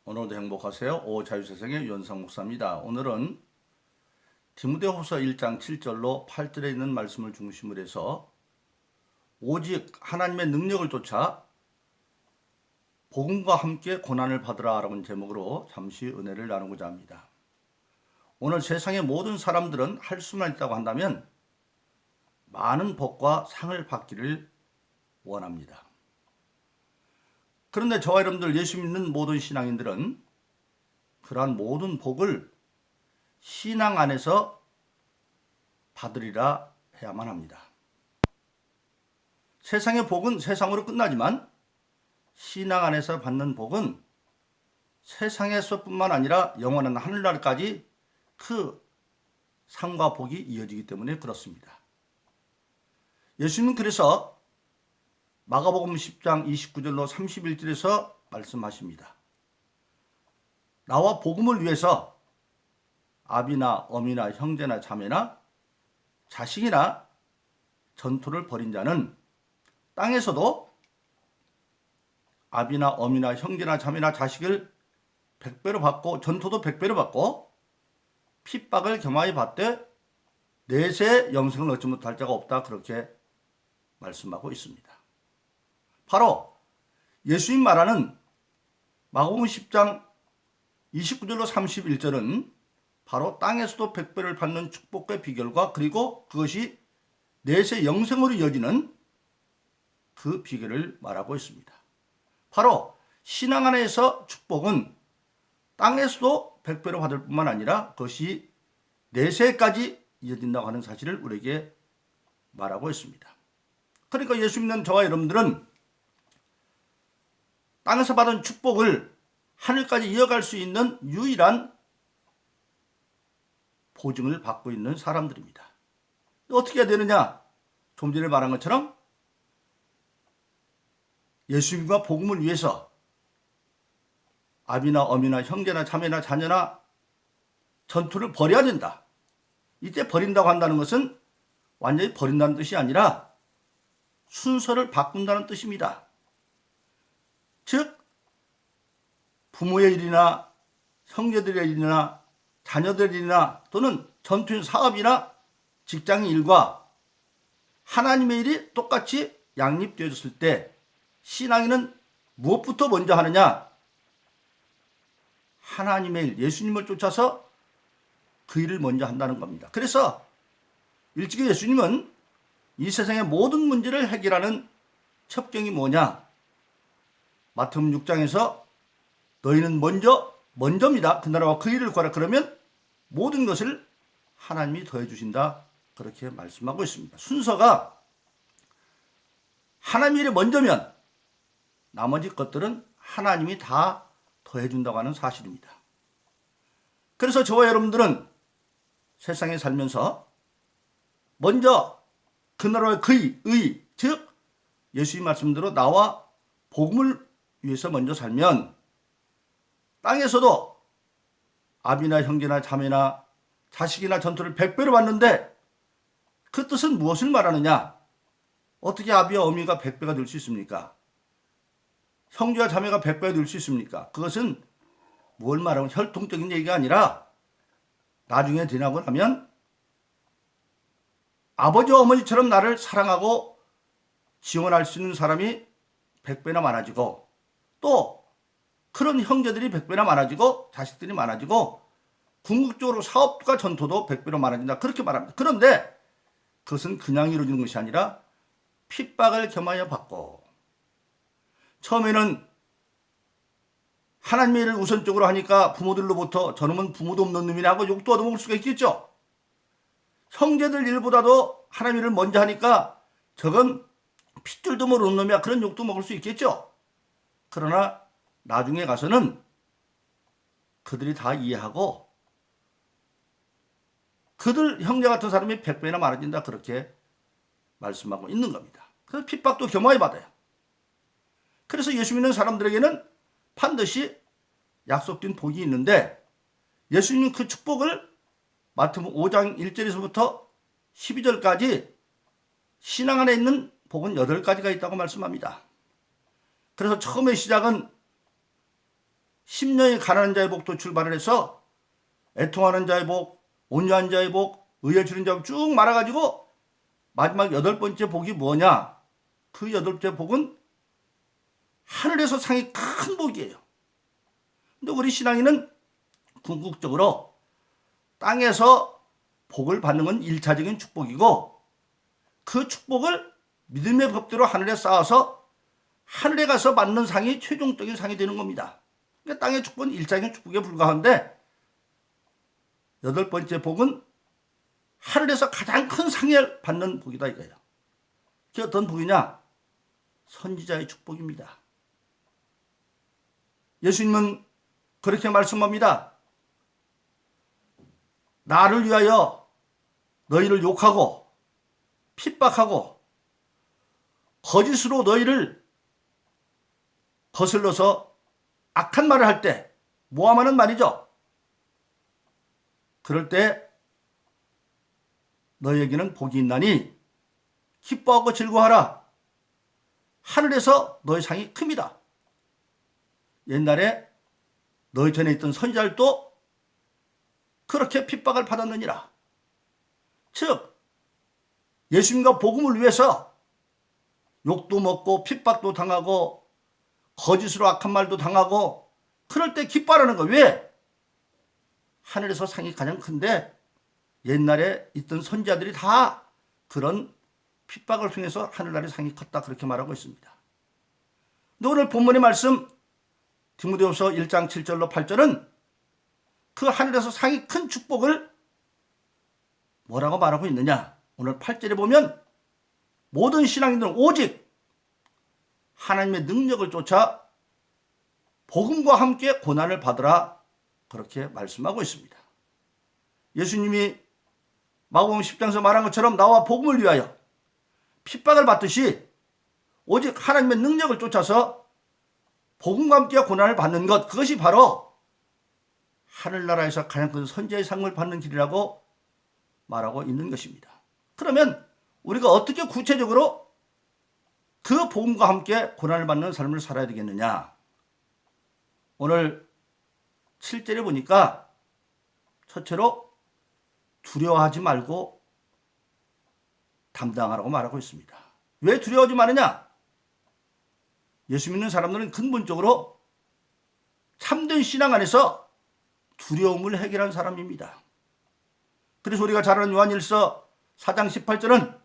오늘도 행복하세요. 오자유세상의 유현상 목사입니다. 오늘은 디모데후서 1장 7절로 8절에 있는 말씀을 중심으로 해서 오직 하나님의 능력을 쫓아 복음과 함께 고난을 받으라 라는 제목으로 잠시 은혜를 나누고자 합니다. 오늘 세상의 모든 사람들은 할 수만 있다고 한다면 많은 복과 상을 받기를 원합니다. 그런데 저와 여러분들 예수 믿는 모든 신앙인들은 그러한 모든 복을 신앙 안에서 받으리라 해야만 합니다. 세상의 복은 세상으로 끝나지만 신앙 안에서 받는 복은 세상에서뿐만 아니라 영원한 하늘나라까지 그 상과 복이 이어지기 때문에 그렇습니다. 예수님은 그래서 마가복음 10장 29절로 31절에서 말씀하십니다. 나와 복음을 위해서 아비나 어미나 형제나 자매나 자식이나 전토를 벌인 자는 땅에서도 아비나 어미나 형제나 자매나 자식을 100배로 받고 전토도 100배로 받고 핍박을 겸하여 받되 내세 영생을 얻지 못할 자가 없다, 그렇게 말씀하고 있습니다. 바로 예수님 말하는 마가복음 10장 29절로 31절은 바로 땅에서도 100배를 받는 축복의 비결과 그리고 그것이 내세 영생으로 이어지는 그 비결을 말하고 있습니다. 바로 신앙 안에서 축복은 땅에서도 100배로 받을 뿐만 아니라 그것이 내세까지 이어진다고 하는 사실을 우리에게 말하고 있습니다. 그러니까 예수 믿는 저와 여러분들은 땅에서 받은 축복을 하늘까지 이어갈 수 있는 유일한 보증을 받고 있는 사람들입니다. 어떻게 해야 되느냐? 좀 전에 말한 것처럼 예수님과 복음을 위해서 아비나 어미나 형제나 자매나 자녀나 전투를 벌여야 된다. 이때 버린다고 한다는 것은 완전히 버린다는 뜻이 아니라 순서를 바꾼다는 뜻입니다. 즉 부모의 일이나 형제들의 일이나 자녀들의 일이나 또는 전투인 사업이나 직장의 일과 하나님의 일이 똑같이 양립되어졌을 때 신앙인은 무엇부터 먼저 하느냐? 하나님의 일, 예수님을 쫓아서 그 일을 먼저 한다는 겁니다. 그래서 일찍이 예수님은 이 세상의 모든 문제를 해결하는 첩경이 뭐냐? 마태복음 6장에서 너희는 먼저입니다. 그 나라와 그 일을 구하라. 그러면 모든 것을 하나님이 더해 주신다, 그렇게 말씀하고 있습니다. 순서가 하나님의 일이 먼저면 나머지 것들은 하나님이 다 더해 준다고 하는 사실입니다. 그래서 저와 여러분들은 세상에 살면서 먼저 그 나라의 그 의, 즉 예수님 말씀대로 나와 복음을 위해서 먼저 살면 땅에서도 아비나 형제나 자매나 자식이나 전토를 100배로 받는데 그 뜻은 무엇을 말하느냐? 어떻게 아비와 어미가 100배가 될 수 있습니까? 형제와 자매가 100배가 될 수 있습니까? 그것은 뭘 말하면 혈통적인 얘기가 아니라 나중에 지나고 나면 아버지와 어머니처럼 나를 사랑하고 지원할 수 있는 사람이 100배나 많아지고 또 그런 형제들이 100배나 많아지고 자식들이 많아지고 궁극적으로 사업과 전토도 100배로 많아진다, 그렇게 말합니다. 그런데 그것은 그냥 이루어지는 것이 아니라 핍박을 겸하여 받고, 처음에는 하나님의 일을 우선적으로 하니까 부모들로부터 저놈은 부모도 없는 놈이라고 욕도 얻어먹을 수가 있겠죠. 형제들 일보다도 하나님의 일을 먼저 하니까 저건 핏줄도 모르는 놈이야, 그런 욕도 먹을 수 있겠죠. 그러나 나중에 가서는 그들이 다 이해하고 그들 형제 같은 사람이 100배나 많아진다, 그렇게 말씀하고 있는 겁니다. 그래서 핍박도 겸하여 받아요. 그래서 예수 믿는 사람들에게는 반드시 약속된 복이 있는데 예수님은 그 축복을 마태복음 5장 1절에서부터 12절까지 신앙 안에 있는 복은 8가지가 있다고 말씀합니다. 그래서 처음의 시작은 10년이 가난한 자의 복도 출발을 해서 애통하는 자의 복, 온유한 자의 복, 의에 주는 자의 복 쭉 말아가지고 마지막 8번째 복이 뭐냐? 그 8번째 복은 하늘에서 상이 큰 복이에요. 근데 우리 신앙인은 궁극적으로 땅에서 복을 받는 건 1차적인 축복이고 그 축복을 믿음의 법대로 하늘에 쌓아서 하늘에 가서 받는 상이 최종적인 상이 되는 겁니다. 그러니까 땅의 축복은 1차적인 축복에 불과한데 8번째 복은 하늘에서 가장 큰 상을 받는 복이다 이거예요. 그게 어떤 복이냐? 선지자의 축복입니다. 예수님은 그렇게 말씀합니다. 나를 위하여 너희를 욕하고 핍박하고 거짓으로 너희를 거슬러서 악한 말을 할 때 모함하는 말이죠. 그럴 때 너희에게는 복이 있나니 기뻐하고 즐거워하라. 하늘에서 너희 상이 큽니다. 옛날에 너희 전에 있던 선지자들도 그렇게 핍박을 받았느니라. 즉 예수님과 복음을 위해서 욕도 먹고 핍박도 당하고 거짓으로 악한 말도 당하고 그럴 때 기뻐하라는 거. 왜? 하늘에서 상이 가장 큰데 옛날에 있던 선지자들이 다 그런 핍박을 통해서 하늘나라의 상이 컸다 그렇게 말하고 있습니다. 근데 오늘 본문의 말씀 디모데후서 1장 7절로 8절은 그 하늘에서 상이 큰 축복을 뭐라고 말하고 있느냐? 오늘 8절에 보면 모든 신앙인들은 오직 하나님의 능력을 쫓아 복음과 함께 고난을 받으라 그렇게 말씀하고 있습니다. 예수님이 마가복음 10장에서 말한 것처럼 나와 복음을 위하여 핍박을 받듯이 오직 하나님의 능력을 쫓아서 복음과 함께 고난을 받는 것, 그것이 바로 하늘나라에서 가장 큰 선지자의 상을 받는 길이라고 말하고 있는 것입니다. 그러면 우리가 어떻게 구체적으로 그 복음과 함께 고난을 받는 삶을 살아야 되겠느냐? 오늘 7절에 보니까 첫째로 두려워하지 말고 담당하라고 말하고 있습니다. 왜 두려워하지 말느냐? 예수 믿는 사람들은 근본적으로 참된 신앙 안에서 두려움을 해결한 사람입니다. 그래서 우리가 잘 아는 요한일서 4장 18절은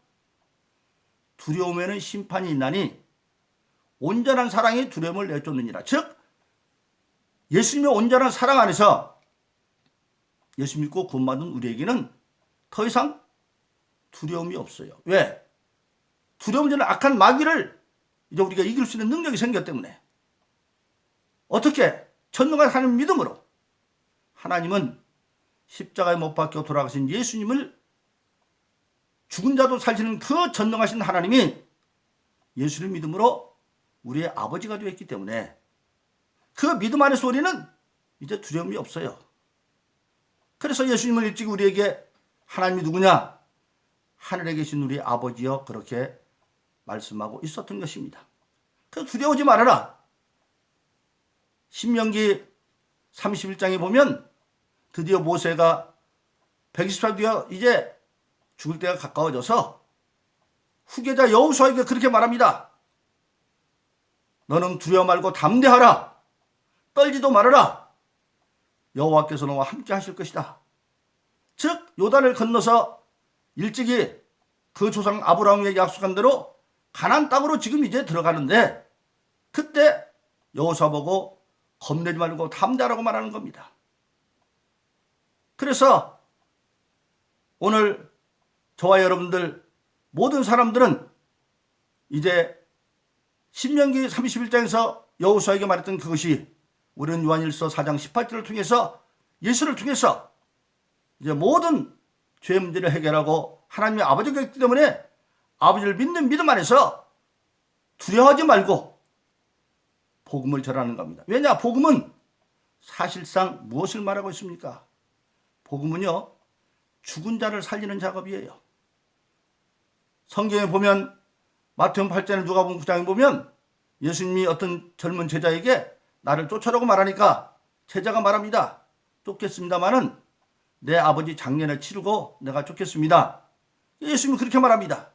두려움에는 심판이 있나니 온전한 사랑이 두려움을 내쫓느니라. 즉 예수님의 온전한 사랑 안에서 예수 믿고 구원받은 우리에게는 더 이상 두려움이 없어요. 왜? 두려움 전에 악한 마귀를 이제 우리가 이길 수 있는 능력이 생겼기 때문에. 어떻게? 전능한 하나님 믿음으로. 하나님은 십자가에 못 박혀 돌아가신 예수님을 죽은 자도 살리는 그 전능하신 하나님이 예수를 믿음으로 우리의 아버지가 되었기 때문에 그 믿음 안에서 우리는 이제 두려움이 없어요. 그래서 예수님을 일찍 우리에게 하나님이 누구냐? 하늘에 계신 우리 아버지여 그렇게 말씀하고 있었던 것입니다. 그래서 두려워하지 말아라. 신명기 31장에 보면 드디어 모세가 120살 뒤에 이제 죽을 때가 가까워져서 후계자 여호수아에게 그렇게 말합니다. 너는 두려워 말고 담대하라. 떨지도 말아라. 여호와께서 너와 함께 하실 것이다. 즉 요단을 건너서 일찍이 그 조상 아브라함에게 약속한 대로 가나안 땅으로 지금 이제 들어가는데 그때 여호수아 보고 겁내지 말고 담대하라고 말하는 겁니다. 그래서 오늘 저와 여러분들 모든 사람들은 이제 신명기 31장에서 여호수아에게 말했던 그것이 우리는 요한일서 4장 18절을 통해서 예수를 통해서 이제 모든 죄 문제를 해결하고 하나님의 아버지가 있기 때문에 아버지를 믿는 믿음 안에서 두려워하지 말고 복음을 전하는 겁니다. 왜냐? 복음은 사실상 무엇을 말하고 있습니까? 복음은요, 죽은 자를 살리는 작업이에요. 성경에 보면 마태복음 8장에 누가복음 9장에 보면 예수님이 어떤 젊은 제자에게 나를 쫓아라고 말하니까 제자가 말합니다. 쫓겠습니다마는 내 아버지 장례를 치르고 내가 쫓겠습니다. 예수님은 그렇게 말합니다.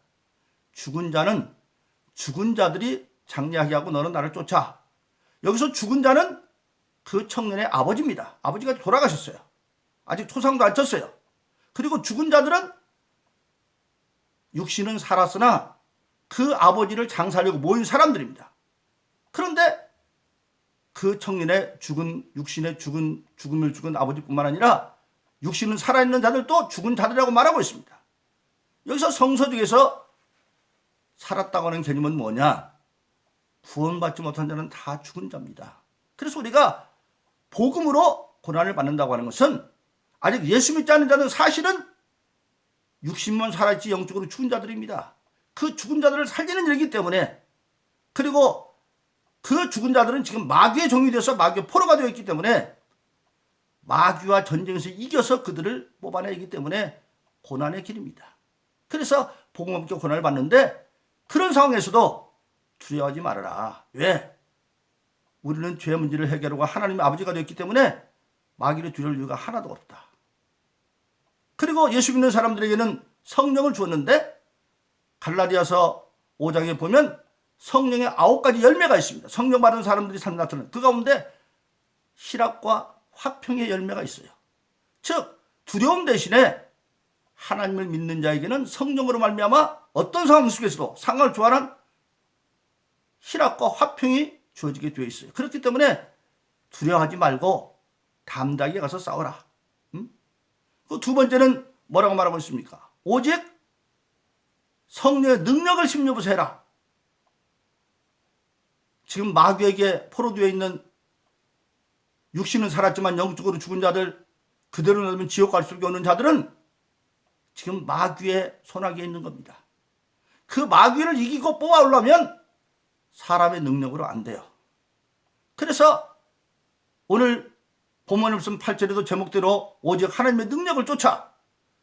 죽은 자는 죽은 자들이 장례하게 하고 너는 나를 쫓아. 여기서 죽은 자는 그 청년의 아버지입니다. 아버지가 돌아가셨어요. 아직 초상도 안 쳤어요. 그리고 죽은 자들은 육신은 살았으나 그 아버지를 장사하려고 모인 사람들입니다. 그런데 그 청년의 육신의 죽음을 죽은 아버지뿐만 아니라 육신은 살아있는 자들도 죽은 자들이라고 말하고 있습니다. 여기서 성서적에서 살았다고 하는 개념은 뭐냐? 구원받지 못한 자는 다 죽은 자입니다. 그래서 우리가 복음으로 고난을 받는다고 하는 것은 아직 예수 믿지 않는 자는 사실은 육신만 살아있지 영적으로 죽은 자들입니다. 그 죽은 자들을 살리는 일이기 때문에, 그리고 그 죽은 자들은 지금 마귀의 종이 되어서 마귀의 포로가 되어 있기 때문에 마귀와 전쟁에서 이겨서 그들을 뽑아내기 때문에 고난의 길입니다. 그래서 복음 없게 고난을 받는데, 그런 상황에서도 두려워하지 말아라. 왜? 우리는 죄 문제를 해결하고 하나님의 아버지가 되었기 때문에 마귀를 두려울 이유가 하나도 없다. 그리고 예수 믿는 사람들에게는 성령을 주었는데, 갈라디아서 5장에 보면 성령의 9가지 열매가 있습니다. 성령 받은 사람들이 삶 나타나는 그 가운데 희락과 화평의 열매가 있어요. 즉 두려움 대신에 하나님을 믿는 자에게는 성령으로 말미암아 어떤 상황 속에서도 상황을 초월한 희락과 화평이 주어지게 되어 있어요. 그렇기 때문에 두려워하지 말고 담대하게 가서 싸워라. 그 두 번째는 뭐라고 말하고 있습니까? 오직 성령의 능력을 힘입어서 해라. 지금 마귀에게 포로되어 있는 육신은 살았지만 영적으로 죽은 자들, 그대로 놔두면 지옥 갈 수밖에 없는 자들은 지금 마귀의 손아귀에 있는 겁니다. 그 마귀를 이기고 뽑아오려면 사람의 능력으로 안 돼요. 그래서 오늘 본문 말씀 8절에도 제목대로 오직 하나님의 능력을 쫓아,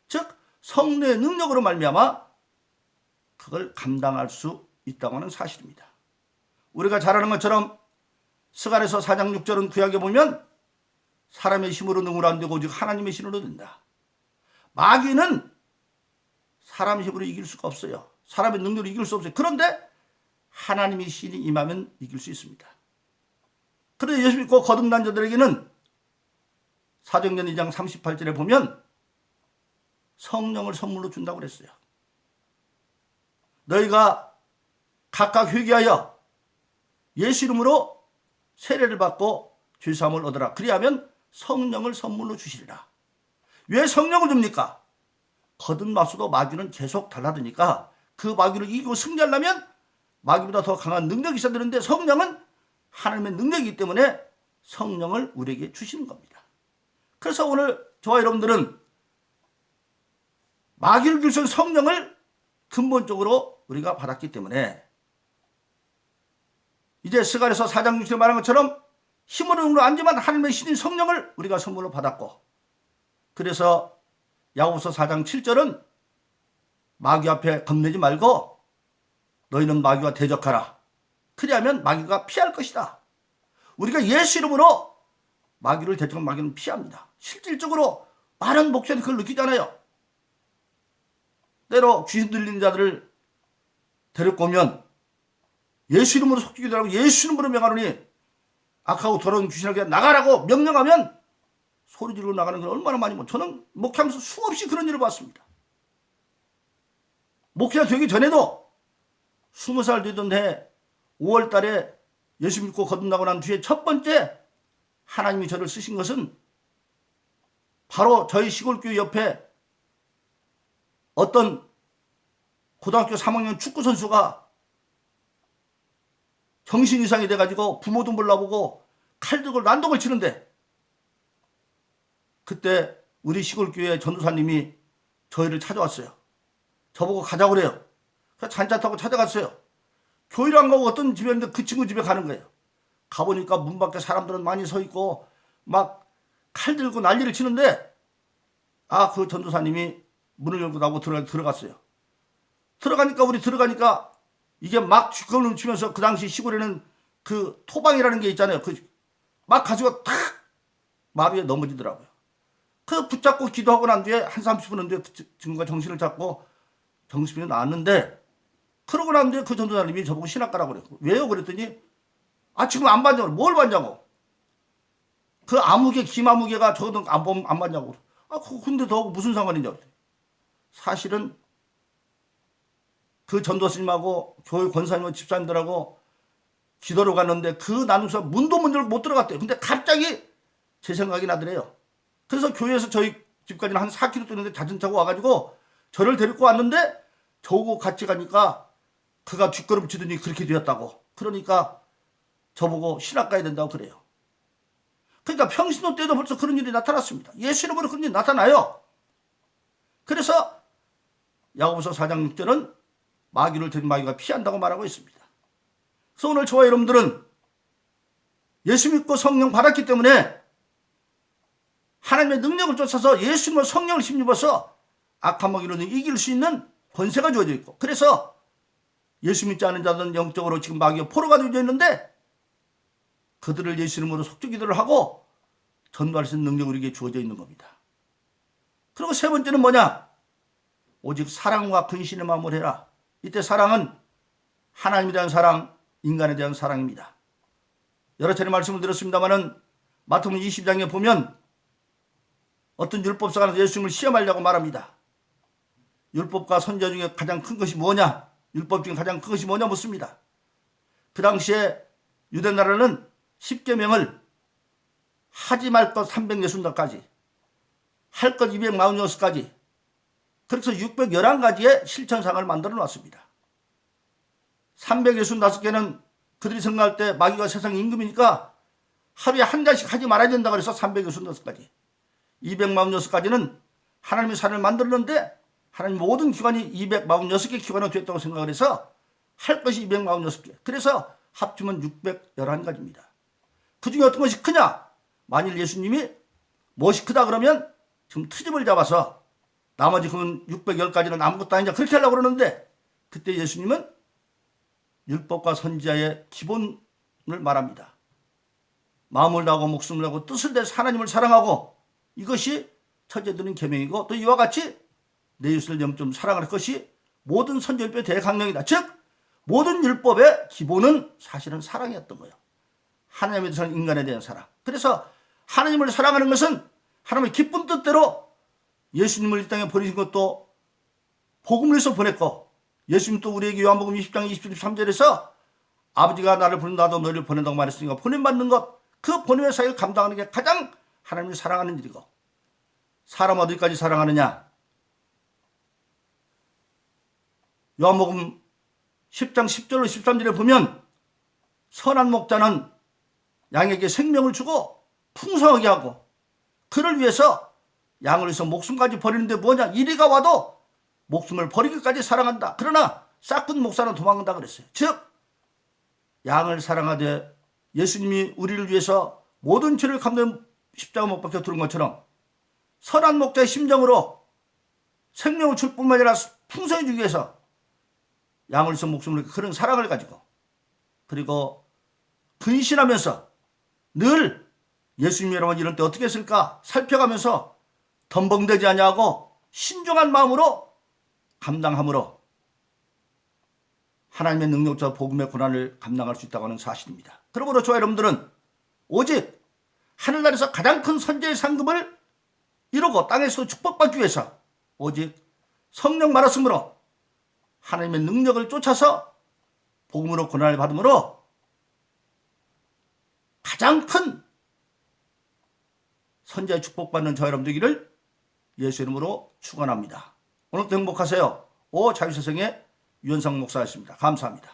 즉 성령의 능력으로 말미암아 그걸 감당할 수 있다고 하는 사실입니다. 우리가 잘 아는 것처럼 스가랴서 4장 6절은 구약에 보면 사람의 힘으로 능으로 안 되고 오직 하나님의 힘으로 된다. 마귀는 사람 힘으로 이길 수가 없어요. 사람의 능력으로 이길 수 없어요. 그런데 하나님의 신이 임하면 이길 수 있습니다. 그런데 예수 믿고 거듭난 자들에게는 사도행전 2장 38절에 보면 성령을 선물로 준다고 그랬어요. 너희가 각각 회개하여 예수 이름으로 세례를 받고 죄사함을 얻으라. 그리하면 성령을 선물로 주시리라. 왜 성령을 줍니까? 거듭났어도 마귀는 계속 달라드니까 그 마귀를 이기고 승리하려면 마귀보다 더 강한 능력이 있어야 되는데, 성령은 하나님의 능력이기 때문에 성령을 우리에게 주시는 겁니다. 그래서 오늘 저와 여러분들은 마귀를 줄 수 있는 성령을 근본적으로 우리가 받았기 때문에 이제 스가랴서 4장 6절에 말한 것처럼 힘으로 능으로 아니지만 하나님의 신인 성령을 우리가 선물로 받았고, 그래서 야고보서 4장 7절은 마귀 앞에 겁내지 말고 너희는 마귀와 대적하라. 그리하면 마귀가 피할 것이다. 우리가 예수 이름으로 마귀를 대적하면 마귀는 피합니다. 실질적으로 많은 목사들이 그걸 느끼잖아요. 때로 귀신 들리는 자들을 데리고 오면 예수 이름으로 속기도하고 예수 이름으로 명하노니 악하고 더러운 귀신에게 나가라고 명령하면 소리 지르고 나가는 건 얼마나 많이, 저는 목회하면서 수없이 그런 일을 봤습니다. 목회가 되기 전에도 20살 되던 해 5월 달에 예수 믿고 거듭나고 난 뒤에 첫 번째 하나님이 저를 쓰신 것은 바로 저희 시골교회 옆에 어떤 고등학교 3학년 축구선수가 정신 이상이 돼가지고 부모도 몰라보고 칼 들고 난동을 치는데, 그때 우리 시골교회 전도사님이 저희를 찾아왔어요. 저보고 가자고 그래요. 그래서 잔차 타고 찾아갔어요. 교회를 안 가고 어떤 집이었는데 그 친구 집에 가는 거예요. 가보니까 문 밖에 사람들은 많이 서 있고 막 칼 들고 난리를 치는데, 그 전도사님이 문을 열고 나고 들어갔어요. 들어가니까 이게 막 뒷걸음 치면서, 그 당시 시골에는 그 토방이라는 게 있잖아요. 그 막 가지고 탁 마루에 넘어지더라고요. 그 붙잡고 기도하고 난 뒤에 한 30분 뒤에 친구가 정신을 잡고 정신이 나왔는데, 그러고 난 뒤에 그 전도사님이 저보고 신학가라고 그랬고, 왜요? 그랬더니 지금 안 봤냐고. 뭘 봤냐고. 그 아무개 김아무개가 저도 안 봤냐고. 근데 더 무슨 상관이냐고. 사실은 그 전도사님하고 교회 권사님하고 집사님들하고 기도를 갔는데 그 나눔사 문도 문 열고 못 들어갔대요. 근데 갑자기 제 생각이 나더래요. 그래서 교회에서 저희 집까지는 한 4km 뛰는데 자전차가 와가지고 저를 데리고 왔는데 저하고 같이 가니까 그가 뒷걸음 치더니 그렇게 되었다고. 그러니까 저보고 신학 가야 된다고 그래요. 그러니까 평신도 때도 벌써 그런 일이 나타났습니다. 예수 이름으로 그런 일이 나타나요. 그래서 야고보서 4장 6절은 마귀를 들인 마귀가 피한다고 말하고 있습니다. 그래서 오늘 저와 여러분들은 예수 믿고 성령 받았기 때문에 하나님의 능력을 쫓아서 예수님과 성령을 힘입어서 악한 마귀를 이길 수 있는 권세가 주어져 있고, 그래서 예수 믿지 않은 자들은 영적으로 지금 마귀가 포로가 되어져 있는데 그들을 예수 이름으로 속죄 기도를 하고 전도할 수 있는 능력이 우리에게 주어져 있는 겁니다. 그리고 세 번째는 뭐냐? 오직 사랑과 근신의 마음을 해라. 이때 사랑은 하나님에 대한 사랑, 인간에 대한 사랑입니다. 여러 차례 말씀을 드렸습니다마는 마태복음 20장에 보면 어떤 율법사가 예수님을 시험하려고 말합니다. 율법과 선지자 중에 가장 큰 것이 뭐냐? 율법 중에 가장 큰 것이 뭐냐 묻습니다. 그 당시에 유대 나라는 10계명을 하지 말 것 360가지, 할 것 246가지, 그래서 611가지의 실천상을 만들어 놨습니다. 365개는 그들이 생각할 때 마귀가 세상 임금이니까 하루에 한 가지씩 하지 말아야 된다 그래서 366가지. 246가지는 하나님의 산을 만들었는데 하나님 모든 기관이 246개 기관으로 됐다고 생각을 해서 할 것이 246개. 그래서 합치면 611가지입니다. 그 중에 어떤 것이 크냐? 만일 예수님이 무엇이 크다 그러면 지금 트집을 잡아서 나머지 그건 610가지는 아무것도 아니냐 그렇게 하려고 그러는데, 그때 예수님은 율법과 선지자의 기본을 말합니다. 마음을 다하고 목숨을 다하고 뜻을 다해서 하나님을 사랑하고, 이것이 첫째 드린 계명이고, 또 이와 같이 내 이웃을 영좀 사랑할 것이 모든 선지율법의 대강령이다. 즉 모든 율법의 기본은 사실은 사랑이었던 거예요. 하나님에 대해서 인간에 대한 사랑. 그래서 하나님을 사랑하는 것은 하나님의 기쁜 뜻대로 예수님을 이 땅에 보내신 것도 복음을 위해서 보냈고, 예수님 또 우리에게 요한복음 20장 23절에서 아버지가 나를 부른 나도 너희를 보낸다고 말했으니까 보냄받는 것, 그 보냄의 사역을 감당하는 게 가장 하나님을 사랑하는 일이고, 사람 어디까지 사랑하느냐? 요한복음 10장 10절로 13절에 보면 선한 목자는 양에게 생명을 주고 풍성하게 하고 그를 위해서 양을 위해서 목숨까지 버리는데 뭐냐? 이리가 와도 목숨을 버리기까지 사랑한다. 그러나 싹군 목사는 도망간다 그랬어요. 즉 양을 사랑하되 예수님이 우리를 위해서 모든 죄를 감당 십자가 못 박혀 두른 것처럼 선한 목자의 심정으로 생명을 줄 뿐만 아니라 풍성히 주기 위해서 양을 위해서 목숨을, 그런 사랑을 가지고, 그리고 근신하면서 늘 예수님 여러분 이럴 때 어떻게 했을까 살펴가면서 덤벙대지 아니하고 신중한 마음으로 감당함으로 하나님의 능력자 복음의 고난을 감당할 수 있다고 하는 사실입니다. 그러므로 저와 여러분들은 오직 하늘나라에서 가장 큰 선제의 상급을 이루고 땅에서 축복받기 위해서 오직 성령 말았으므로 하나님의 능력을 쫓아서 복음으로 고난을 받음으로 가장 큰 선제의 축복받는 저와 여러분 되기를 예수 이름으로 축원합니다. 오늘도 행복하세요. 자유세상의 유현상 목사였습니다. 감사합니다.